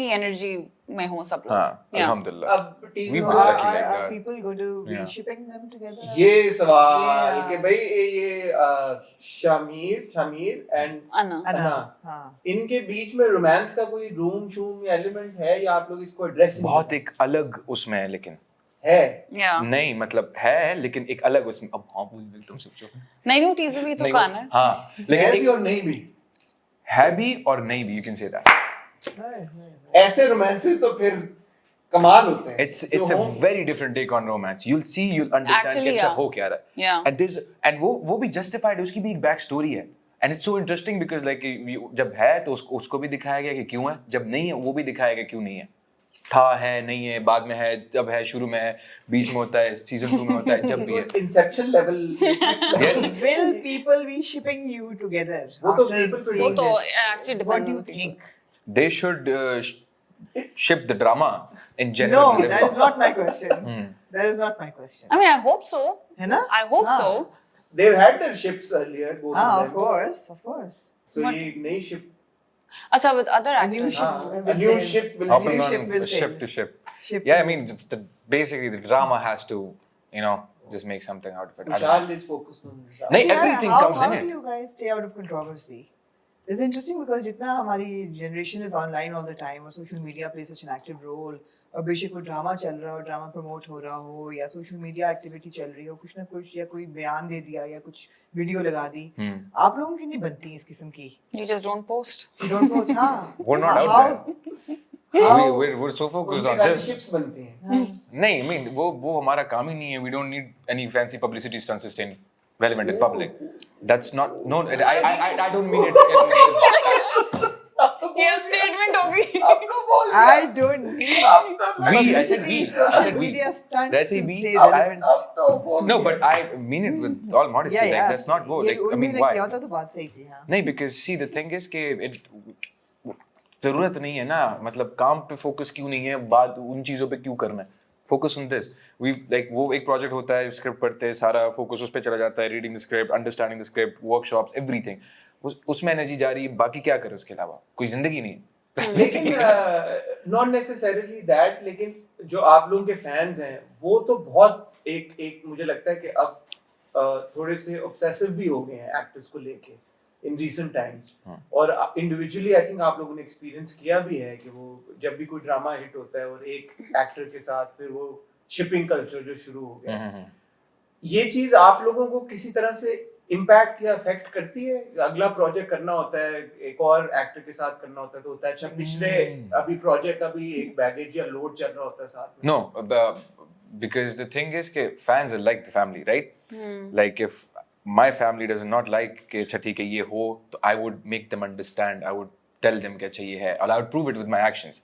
Energy में हो सब लोग. हाँ, Yeah. अल्हम्दुलिल्लाह. अब We teaser were lucky like Are that. people going to be Yeah. shipping them together? ये सवाल Yeah. कि भाई ये शामिर एंड Anna. अन्ना हाँ. इनके बीच में रोमांस का कोई रूम शूम या एलिमेंट है या आप लोग इसको एड्रेस बहुत एक अलग उसमें है, लेकिन है Yeah. नहीं मतलब है, लेकिन एक अलग उसमें. अब हाँ बोल दे तुम सोचो. नहीं न्यू टीजर भी तो नहीं, कान है. हाँ, है लेकिन भी एक और नहीं भी है भी और नहीं भी. You can say that. Nice. ऐसे रोमांसेस तो फिर कमाल होते हैं. It's a very different take on romance. You'll see, you'll understand Actually, कि अच्छा yeah. हो क्या रहा है. Yeah. And वो भी justified है, उसकी भी एक बैक स्टोरी है. And it's so interesting because like जब है तो उसको भी दिखाया गया कि क्यों है, जब नहीं है वो भी दिखाया गया क्यों नहीं है. था है नहीं है, बाद में है, जब है शुरू में है, बीच में होता है, सीजन 2 में होता है, जब भी है. Inception level Yes. Will people be shipping you together? वो तो after people seeing वो तो this? actually What depend do you on the people. think? They should ship the drama in general. No, that is not my question. That is not my question. I mean, I hope so. है ना? I hope हाँ. so. they've had their ships earlier both हाँ, of of them. course, of course. So What? ये एक नई ship अच्छा with other A new actors. ship. हाँ, will a new sail. ship will Hopping New sail. ship on will ship sail. to ship. Ship Yeah, I to- mean, basically the drama has to, just make something out of it. I don't know. Vishal is focused on Vishal. नहीं, Yeah, everything how, comes in how it. do you guys stay out of controversy? It's interesting because जितना हमारी generation is online all the time और social media plays such an active role और बेशक कोई drama चल रहा हो, drama promote हो रहा हो या social media activity चल रही हो, कुछ ना कुछ या कोई बयान दे दिया या कुछ वीडियो लगा दी, आप लोगों की नहीं बनती इस किस्म की. You just don't post. You don't post, हाँ. We're not out How- there. We're so focused उनकी on सारी this. ships बनती हैं. हाँ. नहीं, I mean, वो हमारा काम ही नहीं है. We don't need any fancy publicity stunts to stay relevant in public. That's not, no, I don't mean it. ये statement होगी. आपको बोल दिया. I don't need I said we. social media stunts Did I say to we? stay I- relevant. अब तो बोल No, दिया. but I mean it with all modesty. Yeah, Like, yeah. that's not go. ये Like, I उन्होंने mean, किया why? होता तो बात सही थी, हाँ. नहीं, because see the thing is कि जरूरत नहीं है ना, मतलब काम पे फोकस क्यों नहीं है, बात उन चीजों पे क्यों करना है. Focus on this. We like वो एक प्रोजेक्ट होता है, स्क्रिप्ट पढ़ते हैं, सारा फोकस उस पे चला जाता है, reading the script, understanding the script, workshops, everything. उसमें एनर्जी जा रही है, बाकी क्या करे उसके अलावा, कोई जिंदगी नहीं है. लेकिन नॉट नेसेसरीली दैट, लेकिन जो आप लोगों के फैंस हैं वो तो बहुत एक मुझे लगता है कि अब थोड़े से ऑब्सेसिव भी हो गए हैं एक्टर्स को लेके इन रीसेंट टाइम्स. और इंडिविजुअली आई थिंक आप लोगों ने एक्सपीरियंस किया भी है कि वो जब भी कोई ड्रामा हिट होता है और एक एक्टर के साथ फिर वो शिपिंग कल्चर जो शुरू हो गया, ये चीज आप लोगों को किसी तरह से इम्पैक्ट या अफेक्ट करती है? अगला प्रोजेक्ट करना होता है, एक और एक्टर के साथ करना होता है तो होता है अच्छा पिछले अभी प्रोजेक्ट का भी एक बैगेज या लोड चल रहा होता है साथ में. No, because the thing is कि fans are like the family, right? Like if my family does not like कि अच्छा ठीक है ये हो, तो I would make them understand. I would tell them कि अच्छा ये है, and I would prove it with my actions.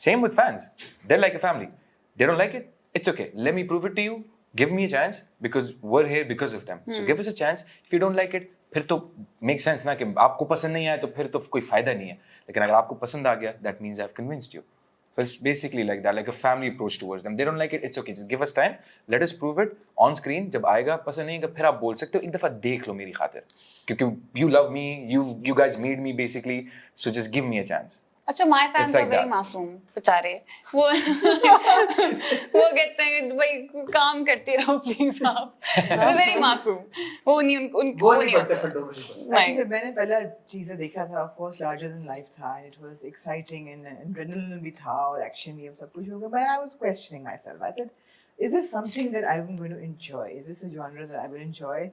Same with fans. They're like a family. They don't like it, it's okay. Let me prove it to you. Give me a chance because we're here because of them. So give us a chance. If you don't like it, फिर तो make sense ना कि आपको पसंद नहीं आया तो फिर तो कोई फायदा नहीं है. लेकिन अगर आपको पसंद आ गया, that means I've convinced you. So it's basically like that, like a family approach towards them. They don't like it, it's okay. Just give us time. Let us prove it on screen. जब आएगा पसंद नहीं आएगा फिर आप बोल सकते हो, एक दफा देख लो मेरी खातिर. क्योंकि you love me, you guys made me basically. So just give me a chance. अच्छा my fans It's like are very that. मासूम बेचारे. वो कहते हैं भाई काम करती रहो प्लीज आप. वो very मासूम. वो नहीं उनको वो वो नहीं नहीं पड़ते होता. फड्डों में नहीं पड़ते. नहीं. अच्छा, जब मैंने पहला चीजें देखा था, of course larger than life था, and it was exciting and adrenaline भी था और action भी, सब कुछ होगा, but I was questioning myself. I said, is this something that I'm going to enjoy? Is this a genre that I will enjoy?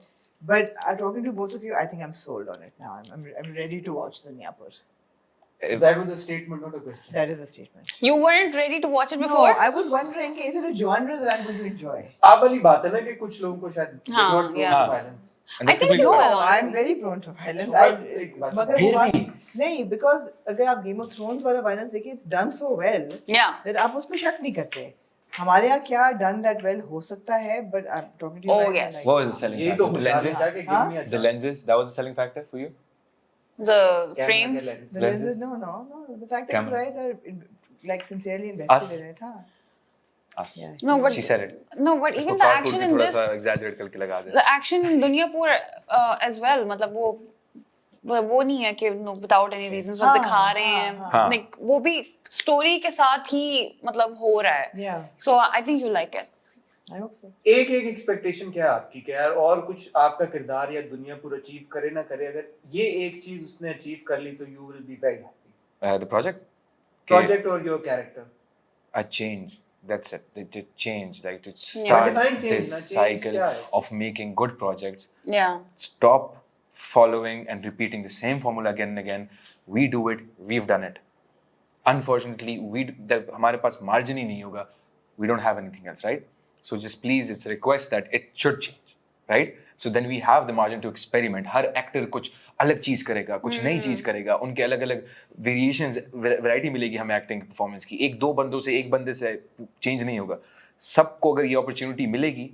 But talking to both of you, I think I'm sold on it now. I'm ready to watch Dunyapur. That was a statement, not a question. That is a statement. You weren't ready to watch it No, before? I was wondering, is it a genre that I'm going to enjoy? आप वाली बात है ना कि कुछ लोगों को शायद हाँ, not prone to yeah. violence. And I think that's you completely will. fine. I'm very prone to violence. एक बात मगर फिर वो बात भी? नहीं, because अगर आप Game of Thrones वाला violence देखिए, it's done so well Yeah. that आप उसमें शक नहीं करते. हमारे यहाँ क्या done that well हो सकता है, but I'm talking to you Oh, guys, yes. I'm What like, was the selling ये तो factor? The खुशहाल lenses? था कि give me a The chance. lenses? That was the selling factor for you? The Camera frames. के lens. the lenses, no, the fact that you Camera. guys are like sincerely Us. invested in it, huh? Us. Yeah. No, but She said it. No, but इसको even the cartoon action भी in थोड़ा this, सा exaggerate करके लगा दे. the action in Duniyapur as well. मतलब वो नहीं है कि no, without any reasons वो हाँ, दिखा रहे हाँ, हैं. हाँ. Like वो भी स्टोरी के साथ ही मतलब हो रहा है. Yeah, So I think you like it. I hope so. एक एक्सपेक्टेशन क्या है आपकी कि यार और कुछ आपका किरदार या दुनिया पूरा अचीव करे ना करे, अगर ये एक चीज उसने अचीव कर ली तो you will be very happy. The project? Project और your character. A change. That's it. To change, like to Yeah. start Define change, this na, change cycle kya hai? of making good projects. Yeah. Stop following and repeating the same formula again and again. We do it. We've done it. Unfortunately, जब हमारे पास margin ही नहीं होगा, we don't have anything else, right? So just please, it's a request that it should change, right? So then we have the margin to experiment. Her actor कुछ अलग चीज करेगा, कुछ नई चीज करेगा, उनके अलग अलग वेरिएशंस, वैरायटी मिलेगी हमें एक्टिंग परफॉर्मेंस की. एक दो बंदों से एक बंदे से चेंज नहीं होगा. सबको अगर ये अपॉर्चुनिटी मिलेगी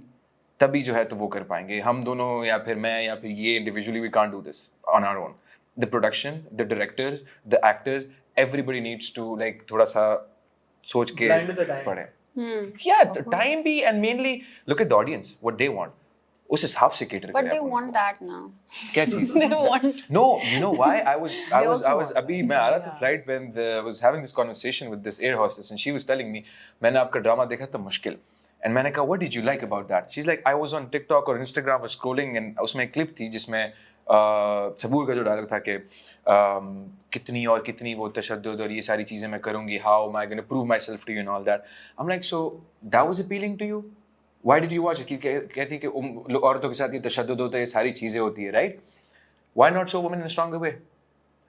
तभी जो है तो वो कर पाएंगे. हम दोनों या फिर मैं या फिर ये individually we can't do this on our own. The production, the directors, the actors, everybody needs to like थोड़ा सा सोच के Blind with the time. पढ़े. Yeah, the time be and mainly look at the audience, what they want. उस हिसाब से cater But करें they upon want उनको. that now. क्या चीज? They want. No, you know why? I was also want अभी मैं आ रहा था flight when I was having this conversation with this air hostess and she was telling me मैंने आपका drama देखा था मुश्किल. And मैंने कहा what did you like about that? She's like I was on TikTok or Instagram or scrolling and उसमें एक clip थी जिसमें सबूर का जो डायलॉग था कि कितनी और कितनी वो तशद्दुद और ये सारी चीजें मैं करूंगी, how am I going to prove myself to you and all that. I'm like so that was appealing to you? Why did you watch it? कहती कि औरतों के साथ ये तशद्दुद होता है, ये सारी चीजें होती है, right? Why not show women in a stronger way?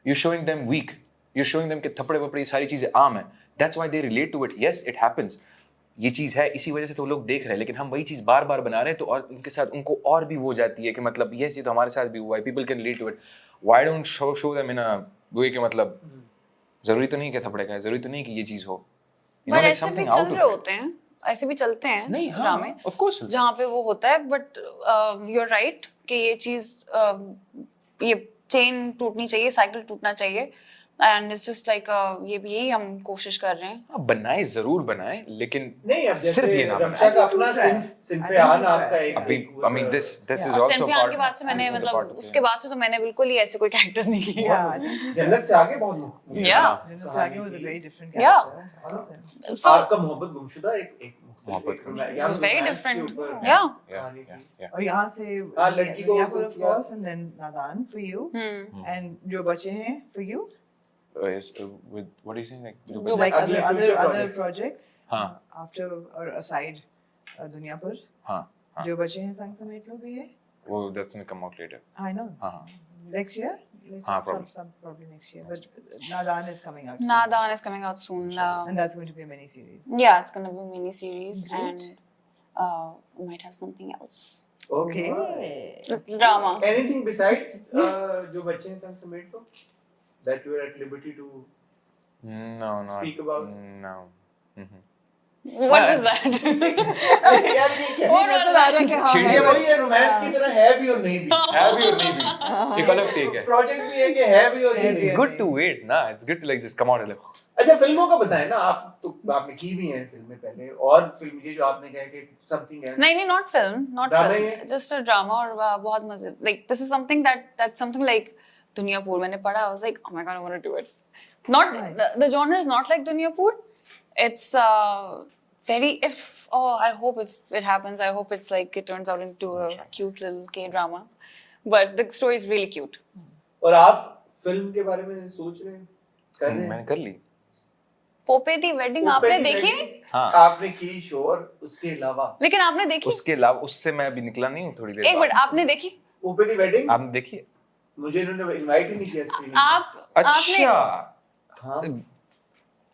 You're showing them weak. You're showing them कि थप्पड़े वपड़े ये सारी चीजें आम है. That's why they relate to it. Yes, it happens. ये चीज है, इसी वजह से तो लोग देख रहे हैं, लेकिन हम वही चीज बार बार बना रहे हैं तो और उनके साथ उनको और भी हो जाती है कि मतलब ये तो हमारे साथ भी हुआ है. People can relate to it. Why don't show them in a way कि मतलब जरूरी तो नहीं कि थप्पड़े खाए, जरूरी तो नहीं कि ये चीज हो. You know, But make ऐसे भी something चल out of रहे it. होते हैं, ऐसे भी चलते हैं नहीं, हाँ, ड्रामे of course. जहाँ पे वो होता है. बट you're right कि ये चीज ये चेन टूटनी चाहिए, साइकिल टूटना चाहिए. एंड इट्स जस्ट लाइक ये भी यही हम कोशिश कर रहे हैं. हाँ, बनाए जरूर बनाए, लेकिन नहीं, अब सिर्फ जैसे ये ना रक्षा का अपना I think सिंफे-आन too आपका right. एक अभी I mean this Yeah. is और also सिम्फियान part के बाद से मैंने this is a मतलब part of उसके it. बाद से तो मैंने बिल्कुल ही ऐसे कोई कैरेक्टर्स नहीं किए. Yeah, I think जन्नत से आगे बहुत मुश्किल. Yeah. Renaud Sagi was a very different Yeah. character. All of them. So आपका मोहब्बत गुमशुदा एक मोहब्बत गुमशुदा. it was very different. Yeah. Yeah, कहानी yeah, थी. yeah. और यहाँ से हाँ, लड़की को दुनियापुर of किया. course and then नादान for you and जो बचे हैं for you Yes, with what are you saying? जो like अगले other future projects हाँ. after or aside दुनियापुर हाँ, हाँ. जो बचे हैं संग समेत लो भी है. वो that's gonna come out later. I know. हाँ, हाँ. Next year? हाँ, probably. Some probably next year. But Nadan is coming out soon. Nadan is coming out soon. And that's going to be a mini series. Yeah, it's gonna be a mini series Great. and we might have something else. Okay. Drama. Anything besides जो बच्चे हैं संग समेट तो that you are at liberty to No, no. Speak about- No. Mhm. What was that? यार ये क्या What was that? ये वही है, रोमांस की तरह है भी और नहीं भी. है भी और नहीं भी. एक अलग take है. प्रोजेक्ट भी है कि है भी और नहीं है भी. भी. It's good to wait, ना. It's good to like just come out and like. अच्छा, फिल्मों का बताएं ना. आप तो आपने की भी हैं फिल्में पहले, और फिल्म ये जो आपने कहा कि समथिंग है. नहीं नहीं, not film, not Drama film. ही है? Just a drama और बहुत मजे. Like this is something that's something like Duniyapur. मैंने पढ़ा, I was like, oh my god, I want to do it. Not the genre is not like Duniyapur. It's very I hope if it happens, I hope it's like it turns out into a cute little K drama. But the story is really cute. और आप film के बारे में सोच रहे हैं, कर रहे हैं? मैंने कर ली. पोपे दी वेडिंग आपने देखी? हाँ. आपने की श्योर, उसके अलावा लेकिन आपने देखी? उसके अलावा उससे मैं अभी निकला नहीं हूँ थोड़ी देर एक बाद. मिनट, आपने देखी? पोपे दी वेडिंग आपने देखी? मुझे इन्होंने इनवाइट ही नहीं किया स्क्रीनिंग. आपने अच्छा. हाँ,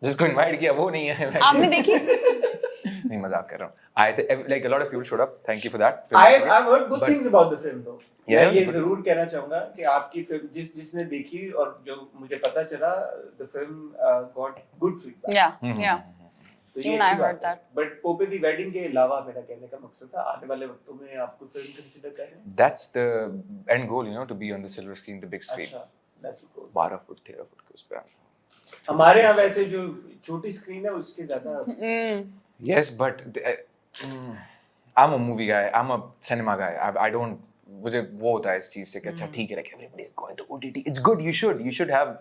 जिसको इनवाइट किया वो नहीं है. आपने देखी? नहीं, मजाक कर रहा हूँ. I like a lot of people showed up. Thank you for that. I've heard good But- things about the film though. Yeah, मैं ये but- जरूर कहना चाहूंगा कि आपकी फिल्म जिसने देखी और जो मुझे पता चला, the film got good feedback. Yeah. तो Even I heard that. But Pope the wedding के अलावा मेरा कहने का मकसद था आने वाले वक्तों में आपको फिल्म कंसीडर कर रहे हैं. That's the end goal, you know, to be on the silver screen, the big screen. अच्छा, that's cool. 12 फुट 13 फुट के उस पे. हमारे यहाँ वैसे जो छोटी स्क्रीन है उसके ज्यादा. Yes, but I'm a movie guy. I'm a cinema guy. I don't. मुझे वो होता है इस चीज से कि अच्छा ठीक है, like everybody is going to OTT. It's good. You should have